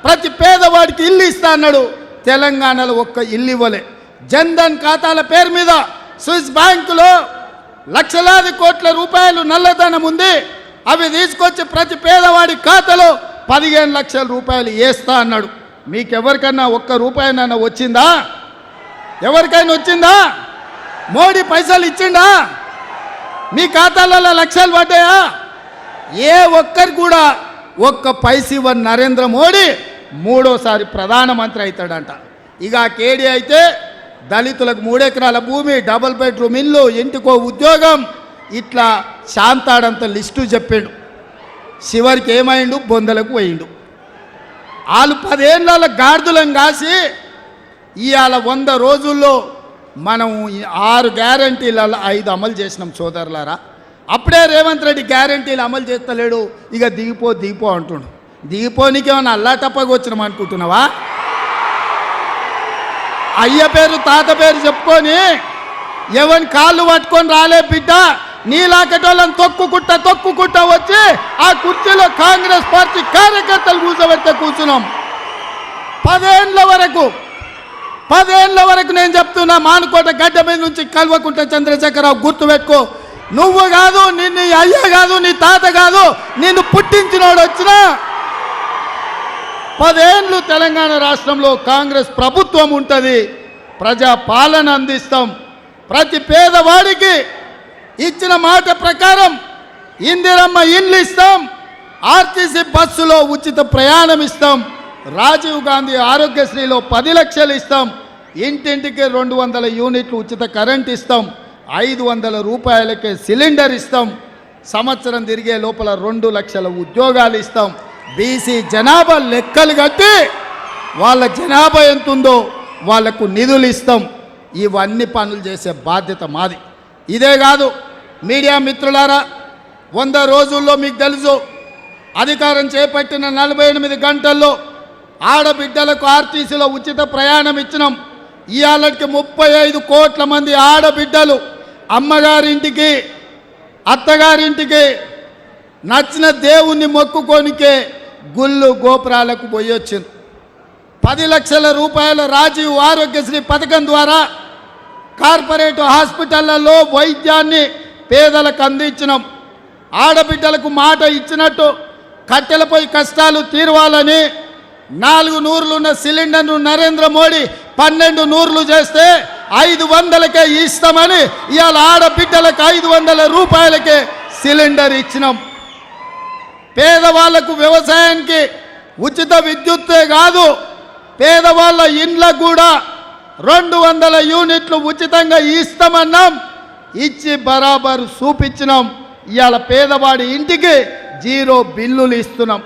ప్రతి పేదవాడికి ఇల్లు ఇస్తా అన్నాడు. తెలంగాణలో ఒక్క ఇల్లు ఇవ్వలే. జన్ధన్ ఖాతాల పేరు మీద స్విస్ బ్యాంకులో లక్షలాది కోట్ల రూపాయలు నల్లధనం ఉంది. అవి తీసుకొచ్చి ప్రతి పేదవాడి ఖాతాలో 15 లక్షల రూపాయలు వేస్తా అన్నాడు. మీకెవరికన్నా ఒక్క రూపాయనన్నా వచ్చిందా? ఎవరికైనా వచ్చిందా? మోడీ పైసలు ఇచ్చిండా? మీ ఖాతాలలో లక్షలు పడ్డాయా? ఏ ఒక్కరు కూడా ఒక్క పైస ఇవ్వని నరేంద్ర మోడీ మూడోసారి ప్రధానమంత్రి అవుతాడంట. ఇక కేడీ అయితే దళితులకు 3 ఎకరాల భూమి, డబుల్ బెడ్రూమ్ ఇల్లు, ఇంటికో ఉద్యోగం, ఇట్లా శాంతాడంత లిస్టు చెప్పాడు. చివరికి ఏమైండు? బొందలకు పోయిండు. వాళ్ళు 10 ఏళ్ళ గాడిదలను కాసి ఇవాళ 100 రోజుల్లో మనం 6 గ్యారంటీలలో 5 అమలు చేసినాం సోదరులారా. అప్పుడే రేవంత్ రెడ్డి గ్యారంటీలు అమలు చేస్తలేడు. ఇక దిగిపో అంటుండు. దిగిపోనికి ఏమన్నా అల్లాటప్పగా వచ్చినాం అనుకుంటున్నావా? అయ్య పేరు తాత పేరు చెప్పుకొని ఎవరి కాళ్ళు పట్టుకొని రాలే బిడ్డ. నీలాకటోళ్ళని తొక్కుకుంటా వచ్చి ఆ కుర్చీలో కాంగ్రెస్ పార్టీ కార్యకర్తలు కూర్చోబెడితే కూర్చున్నాం. 10 ఏళ్ళ వరకు నేను చెప్తున్నా, మానుకోట గడ్డ మీద నుంచి కల్వకుంట చంద్రశేఖరరావు గుర్తుపెట్టుకో. నువ్వు కాదు, నిన్ను అయ్య కాదు, నీ తాత కాదు, నిన్ను పుట్టించినోడు వచ్చినా 10 ఏళ్ళు తెలంగాణ రాష్ట్రంలో కాంగ్రెస్ ప్రభుత్వం ఉంటుంది. ప్రజా పాలన అందిస్తాం. ప్రతి పేదవాడికి ఇచ్చిన మాట ప్రకారం ఇందిరమ్మ ఇండ్లు ఇస్తాం. ఆర్టీసీ బస్సులో ఉచిత ప్రయాణం ఇస్తాం. రాజీవ్ గాంధీ ఆరోగ్యశ్రీలో 10 లక్షలు ఇస్తాం. ఇంటింటికి 200 యూనిట్లు ఉచిత కరెంట్ ఇస్తాం. 500 రూపాయలకే సిలిండర్ ఇస్తాం. సంవత్సరం తిరిగే లోపల 2 లక్షల ఉద్యోగాలు ఇస్తాం. బీసీ జనాభా లెక్కలు కట్టి వాళ్ళ జనాభా ఎంతుందో వాళ్లకు నిధులు ఇస్తాం. ఇవన్నీ పనులు చేసే బాధ్యత మాది. ఇదే కాదు మీడియా మిత్రులారా, 100 రోజుల్లో మీకు తెలుసు అధికారం చేపట్టిన 48 గంటల్లో ఆడబిడ్డలకు ఆర్టీసీలో ఉచిత ప్రయాణం ఇచ్చినాం. ఇవాళకి 35 కోట్ల మంది ఆడబిడ్డలు అమ్మగారింటికి, అత్తగారింటికి నచ్చిన దేవుణ్ణి మొక్కుకోనికే గుళ్ళు గోపురాలకు పోయొచ్చింది. 10 లక్షల రూపాయల రాజీవ్ ఆరోగ్యశ్రీ పథకం ద్వారా కార్పొరేట్ హాస్పిటళ్లలో వైద్యాన్ని పేదలకు అందించినాం. ఆడబిడ్డలకు మాట ఇచ్చినట్టు కట్టెలపై కష్టాలు తీరవాలని 4 నూర్లున్న సిలిండర్ను నరేంద్ర మోడీ 12 నూర్లు చేస్తే 500కే ఇస్తామని ఇవాళ ఆడబిడ్డలకు 500 రూపాయలకే సిలిండర్ ఇచ్చినాం. పేదవాళ్లకు వ్యవసాయానికి ఉచిత విద్యుత్తే కాదు, పేదవాళ్ళ ఇండ్లకు కూడా 200 యూనిట్లు ఉచితంగా ఇస్తామన్నాం. ఇచ్చి బరాబరు చూపించినాం. ఇవాళ పేదవాడి ఇంటికి 0 బిల్లులు ఇస్తున్నాం.